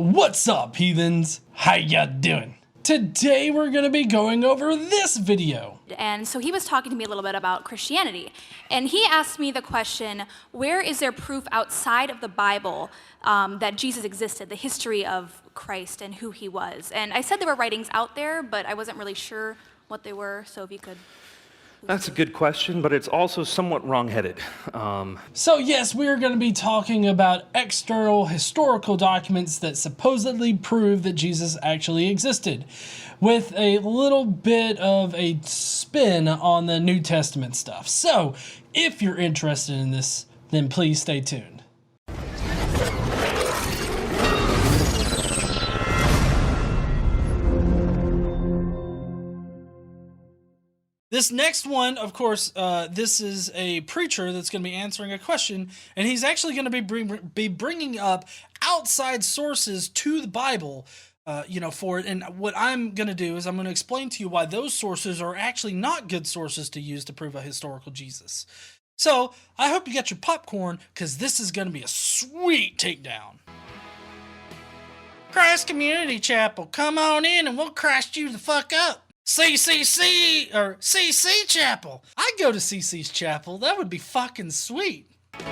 What's up, heathens? How ya doing? Today we're going to be going over this video. And so he was talking to me a little bit about Christianity. And he asked me the question, where is there proof outside of the Bible that Jesus existed, the history of Christ and who he was? And I said there were writings out there, but I wasn't really sure what they were, so if you could... That's a good question, but it's also somewhat wrong-headed. So yes, we are going to be talking about external historical documents that supposedly prove that Jesus actually existed, with a little bit of a spin on the New Testament stuff. So if you're interested in this, then please stay tuned. This next one, of course, this is a preacher that's going to be answering a question, and he's actually going to be bringing up outside sources to the Bible, for it. And what I'm going to do is I'm going to explain to you why those sources are actually not good sources to use to prove a historical Jesus. So I hope you got your popcorn, because this is going to be a sweet takedown. Christ Community Chapel, come on in and we'll Christ you the fuck up. CCC, or CC Chapel. I'd go to CC's Chapel. That would be fucking sweet. First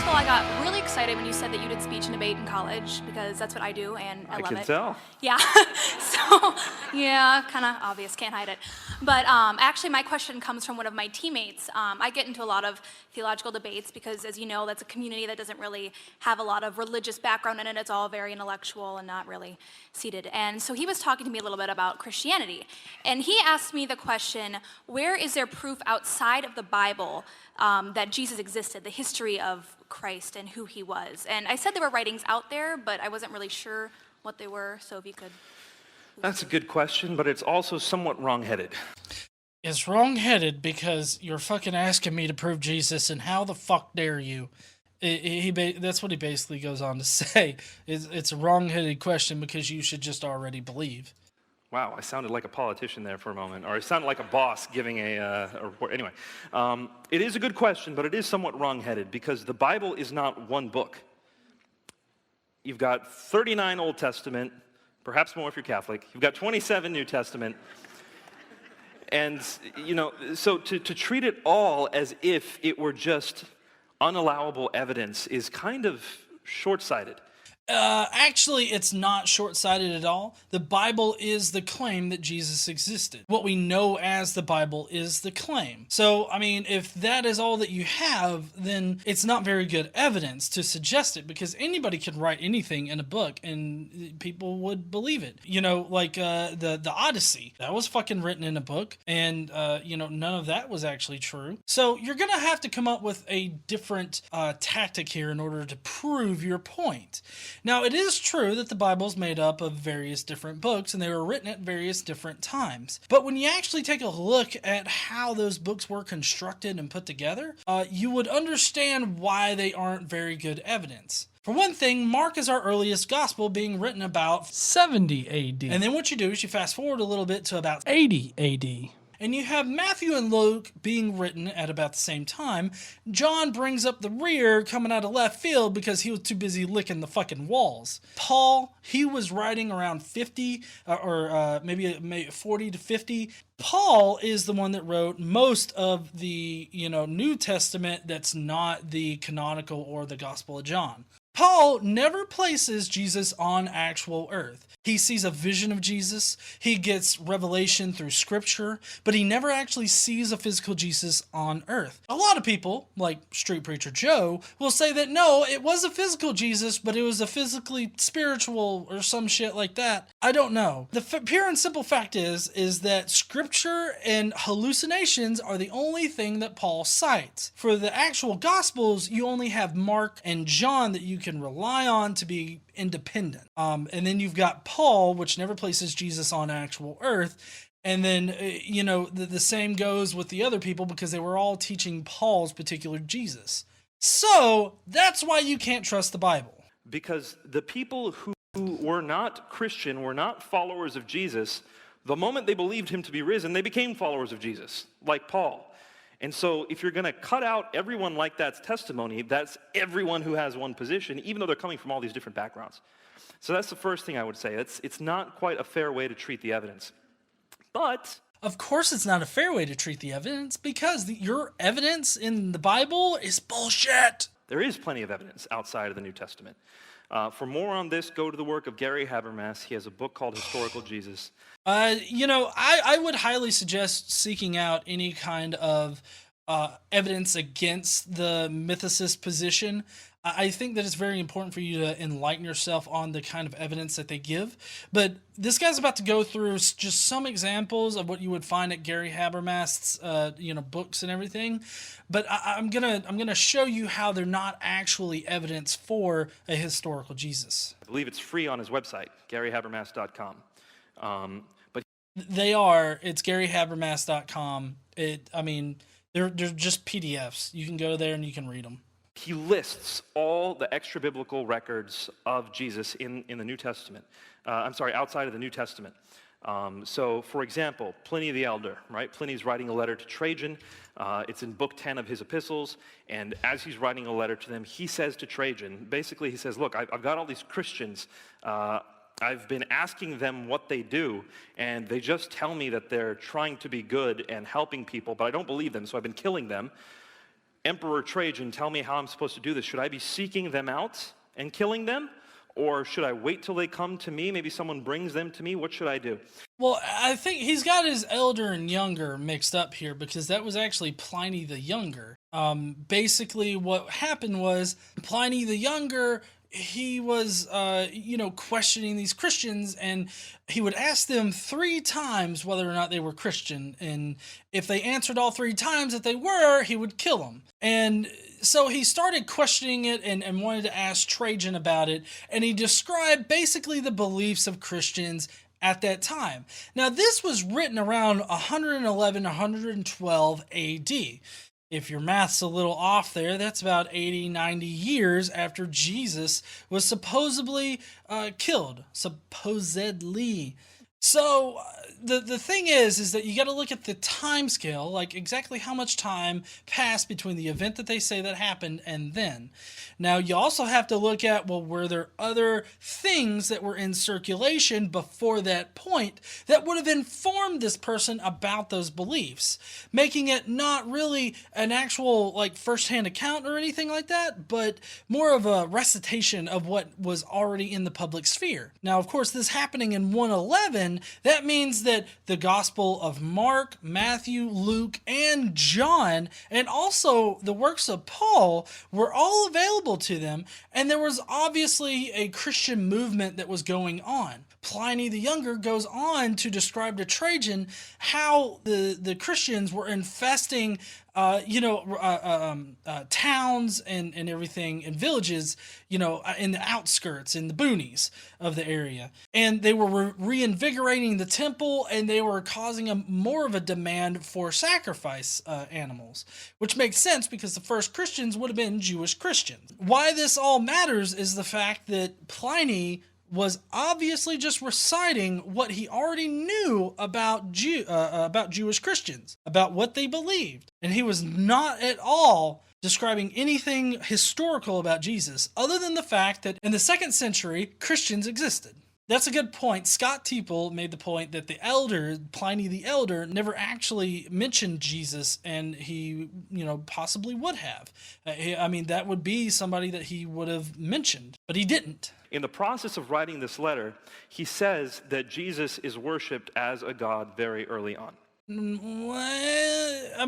of all, I got really excited when you said that you did speech and debate in college, because that's what I do, and I love it. I can tell. Yeah, so, yeah, kind of obvious, can't hide it. But actually, my question comes from one of my teammates. I get into a lot of theological debates because, as you know, that's a community that doesn't really have a lot of religious background in it. It's all very intellectual and not really seated. And so he was talking to me a little bit about Christianity. And he asked me the question, where is there proof outside of the Bible that Jesus existed, the history of Christ and who he was? And I said there were writings out there, but I wasn't really sure what they were, so if you could... That's a good question, but it's also somewhat wrong-headed. It's wrong-headed because you're fucking asking me to prove Jesus, and how the fuck dare you? That's what he basically goes on to say. It's a wrong-headed question because you should just already believe. Wow, I sounded like a politician there for a moment, or I sounded like a boss giving a report. Anyway, it is a good question, but it is somewhat wrong-headed because the Bible is not one book. You've got 39 Old Testament, perhaps more if you're Catholic. You've got 27 New Testament. And, so to treat it all as if it were just unallowable evidence is kind of short-sighted. Actually, it's not short-sighted at all. The Bible is the claim that Jesus existed. What we know as the Bible is the claim. So, I mean, if that is all that you have, then it's not very good evidence to suggest it, because anybody could write anything in a book and people would believe it. Like the Odyssey, that was fucking written in a book, and none of that was actually true. So you're gonna have to come up with a different tactic here in order to prove your point. Now, it is true that the Bible is made up of various different books, and they were written at various different times. But when you actually take a look at how those books were constructed and put together, you would understand why they aren't very good evidence. For one thing, Mark is our earliest gospel, being written about 70 AD. And then what you do is you fast forward a little bit to about 80 AD. And you have Matthew and Luke being written at about the same time. John brings up the rear coming out of left field because he was too busy licking the fucking walls. Paul, he was writing around 50 or maybe 40 to 50. Paul is the one that wrote most of the, New Testament that's not the canonical or the Gospel of John. Paul never places Jesus on actual earth. He sees a vision of Jesus, he gets revelation through scripture, but he never actually sees a physical Jesus on earth. A lot of people, like Street Preacher Joe, will say that no, it was a physical Jesus, but it was a physically spiritual or some shit like that. I don't know. The pure and simple fact is that scripture and hallucinations are the only thing that Paul cites. For the actual Gospels, you only have Mark and John that you can rely on to be independent. And then you've got Paul, which never places Jesus on actual earth. And then, the same goes with the other people because they were all teaching Paul's particular Jesus. So that's why you can't trust the Bible. Because the people who were not Christian, were not followers of Jesus, the moment they believed him to be risen, they became followers of Jesus, like Paul. And so if you're going to cut out everyone like that's testimony, that's everyone who has one position, even though they're coming from all these different backgrounds. So that's the first thing I would say. It's not quite a fair way to treat the evidence. But of course it's not a fair way to treat the evidence, because your evidence in the Bible is bullshit. there is plenty of evidence outside of the New Testament. For more on this, go to the work of Gary Habermas. He has a book called Historical Jesus. I would highly suggest seeking out any kind of evidence against the mythicist position. I think that it's very important for you to enlighten yourself on the kind of evidence that they give. But this guy's about to go through just some examples of what you would find at Gary Habermas's, books and everything. But I'm gonna show you how they're not actually evidence for a historical Jesus. I believe it's free on his website, garyhabermas.com. But They are. It's garyhabermas.com. They're just PDFs. You can go there and you can read them. he lists all the extra biblical records of Jesus in the New Testament. Outside of the New Testament. So, for example, Pliny the Elder, right? Pliny's writing a letter to Trajan. It's in book 10 of his epistles. And as he's writing a letter to them, he says to Trajan, basically he says, look, I've got all these Christians. I've been asking them what they do, and they just tell me that they're trying to be good and helping people, but I don't believe them, so I've been killing them. Emperor Trajan, tell me how I'm supposed to do this. Should I be seeking them out and killing them? Or should I wait till they come to me? Maybe someone brings them to me. What should I do? Well, I think he's got his elder and younger mixed up here, because that was actually Pliny the Younger. Basically, what happened was Pliny the Younger, he was, questioning these Christians, and he would ask them 3 times whether or not they were Christian. And if they answered all 3 times that they were, he would kill them. And so he started questioning it and wanted to ask Trajan about it. And he described basically the beliefs of Christians at that time. Now, this was written around 111, 112 AD. If your math's a little off there, that's about 80, 90 years after Jesus was supposedly killed. Supposedly. So the thing is that you got to look at the time scale, like exactly how much time passed between the event that they say that happened and then. Now, you also have to look at, well, were there other things that were in circulation before that point that would have informed this person about those beliefs, making it not really an actual like firsthand account or anything like that, but more of a recitation of what was already in the public sphere. Now, of course, this happening in 111, that means that the Gospel of Mark, Matthew, Luke, and John, and also the works of Paul, were all available to them, and there was obviously a Christian movement that was going on. Pliny the Younger goes on to describe to Trajan how the Christians were infesting towns and everything, and villages, in the outskirts, in the boonies of the area. And they were reinvigorating the temple, and they were causing more of a demand for sacrifice animals, which makes sense because the first Christians would have been Jewish Christians. Why this all matters is the fact that Pliny was obviously just reciting what he already knew about Jewish Christians, about what they believed. And he was not at all describing anything historical about Jesus, other than the fact that in the 2nd century, Christians existed. That's a good point. Scott Teeple made the point that the elder, Pliny the Elder, never actually mentioned Jesus, and he, possibly would have. That would be somebody that he would have mentioned, but he didn't. In the process of writing this letter, he says that Jesus is worshipped as a god very early on. Well,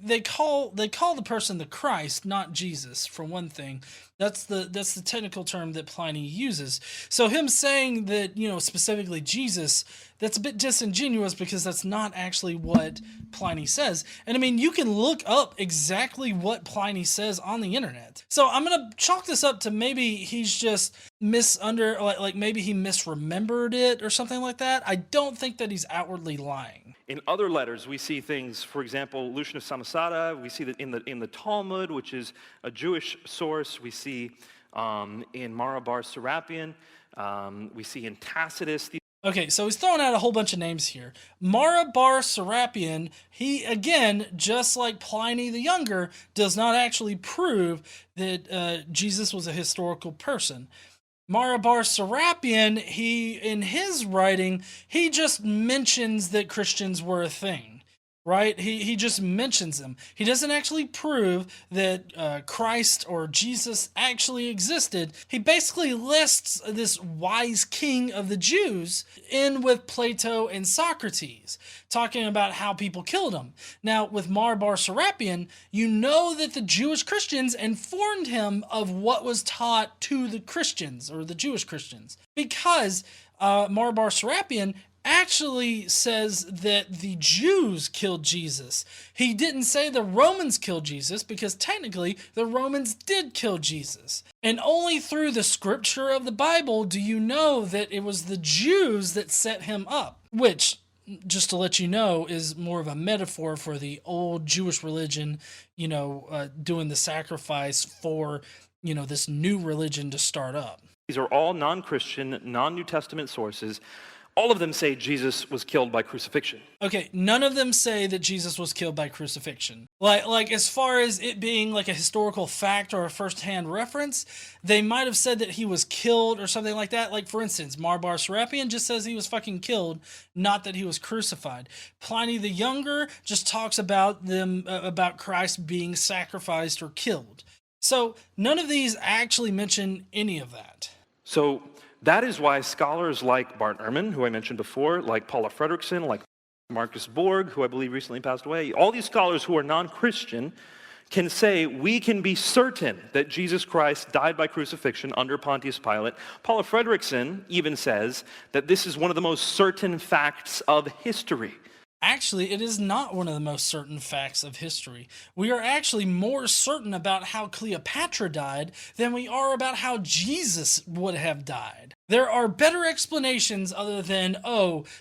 they call the person the Christ, not Jesus, for one thing. That's the technical term that Pliny uses. So him saying that, specifically Jesus, that's a bit disingenuous, because that's not actually what Pliny says. And you can look up exactly what Pliny says on the internet. So I'm going to chalk this up to maybe he's just maybe he misremembered it or something like that. I don't think that he's outwardly lying. In other letters, we see things, for example, Lucian of Samosata, we see that in the Talmud, which is a Jewish source, we see in Marabar Serapion, we see in Tacitus. Okay, so he's throwing out a whole bunch of names here. Marabar Serapion, he, again, just like Pliny the Younger, does not actually prove that Jesus was a historical person. Marabar Serapion, in his writing, he just mentions that Christians were a thing. Right? He just mentions them. He doesn't actually prove that Christ or Jesus actually existed. He basically lists this wise king of the Jews in with Plato and Socrates, talking about how people killed him. Now, with Marabar Serapion, you know that the Jewish Christians informed him of what was taught to the Christians, or the Jewish Christians, because Marabar Serapion actually says that the Jews killed Jesus. He didn't say the Romans killed Jesus, because technically the Romans did kill Jesus. And only through the scripture of the Bible do you know that it was the Jews that set him up, which, just to let you know, is more of a metaphor for the old Jewish religion, doing the sacrifice for, this new religion to start up. These are all non-Christian, non-New Testament sources. All of them say Jesus was killed by crucifixion. Okay, none of them say that Jesus was killed by crucifixion. Like as far as it being like a historical fact or a first-hand reference, they might have said that he was killed or something like that. Like, for instance, Marabar Serapion just says he was fucking killed, not that he was crucified. Pliny the Younger just talks about about Christ being sacrificed or killed. So none of these actually mention any of that. So that is why scholars like Bart Ehrman, who I mentioned before, like Paula Fredrickson, like Marcus Borg, who I believe recently passed away, all these scholars who are non-Christian can say we can be certain that Jesus Christ died by crucifixion under Pontius Pilate. Paula Fredrickson even says that this is one of the most certain facts of history. Actually, it is not one of the most certain facts of history. We are actually more certain about how Cleopatra died than we are about how Jesus would have died. There are better explanations other than,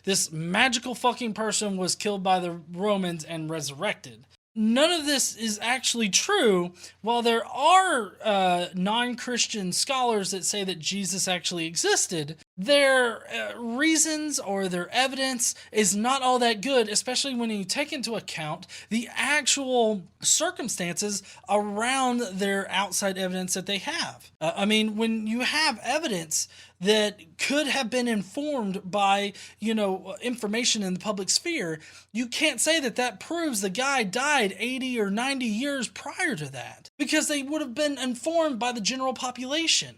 this magical fucking person was killed by the Romans and resurrected. None of this is actually true. While there are non-Christian scholars that say that Jesus actually existed, their reasons or their evidence is not all that good, especially when you take into account the actual circumstances around their outside evidence that they have. When you have evidence that could have been informed by, information in the public sphere, you can't say that that proves the guy died 80 or 90 years prior to that, because they would have been informed by the general population.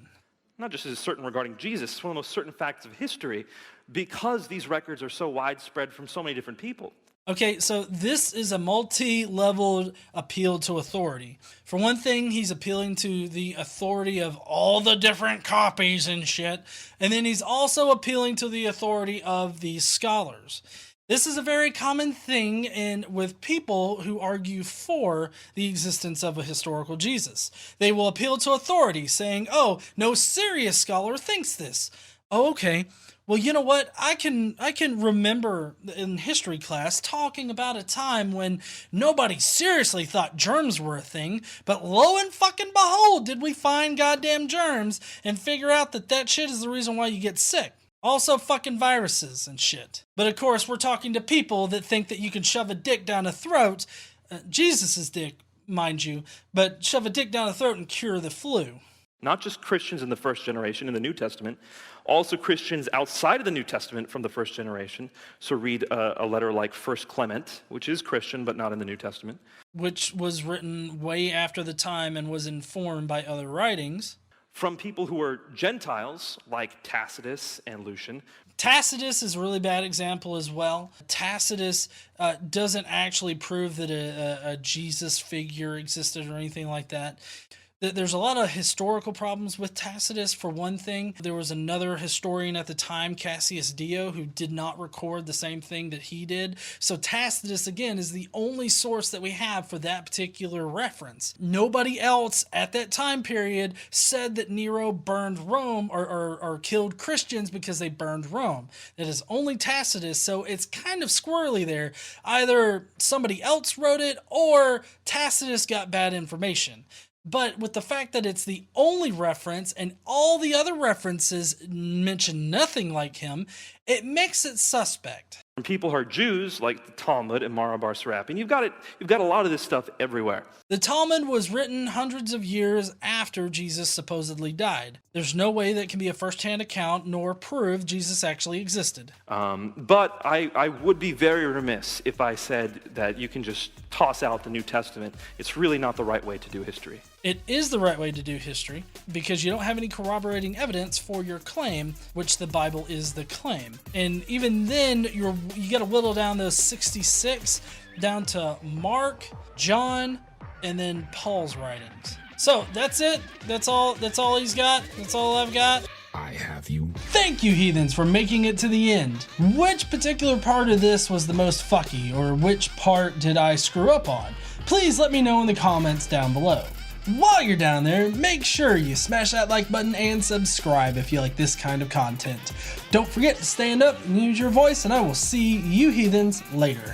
Not just as certain regarding Jesus, it's one of the most certain facts of history, because these records are so widespread from so many different people. Okay, so this is a multi-leveled appeal to authority. For one thing, he's appealing to the authority of all the different copies and shit, and then he's also appealing to the authority of these scholars. This is a very common thing with people who argue for the existence of a historical Jesus. They will appeal to authority, saying, no serious scholar thinks this. Oh, okay. Well, you know what? I can remember in history class talking about a time when nobody seriously thought germs were a thing, but lo and fucking behold, did we find goddamn germs and figure out that shit is the reason why you get sick. Also fucking viruses and shit. But of course, we're talking to people that think that you can shove a dick down a throat, Jesus's dick, mind you, but shove a dick down a throat and cure the flu. Not just Christians in the first generation in the New Testament, also Christians outside of the New Testament from the first generation. So read a letter like 1 Clement, which is Christian but not in the New Testament. Which was written way after the time and was informed by other writings. From people who were Gentiles, like Tacitus and Lucian. Tacitus is a really bad example as well. Tacitus doesn't actually prove that a Jesus figure existed or anything like that. There's a lot of historical problems with Tacitus. For one thing, there was another historian at the time, Cassius Dio, who did not record the same thing that he did. So Tacitus, again, is the only source that we have for that particular reference. Nobody else at that time period said that Nero burned Rome or killed Christians because they burned Rome. That is only Tacitus, so it's kind of squirrely there. Either somebody else wrote it or Tacitus got bad information. But with the fact that it's the only reference and all the other references mention nothing like him, it makes it suspect. From people who are Jews, like the Talmud and Marabar Serapi, you've got a lot of this stuff everywhere. The Talmud was written hundreds of years after Jesus supposedly died. There's no way that can be a first-hand account nor prove Jesus actually existed. But I would be very remiss if I said that you can just toss out the New Testament. It's really not the right way to do history. It is the right way to do history because you don't have any corroborating evidence for your claim, which the Bible is the claim. And even then, you got to whittle down those 66 down to Mark, John, and then Paul's writings. So that's it. That's all he's got. That's all I've got. I have you. Thank you, heathens, for making it to the end. Which particular part of this was the most fucky, or which part did I screw up on? Please let me know in the comments down below. While you're down there, make sure you smash that like button and subscribe if you like this kind of content. Don't forget to stand up and use your voice, and I will see you heathens later.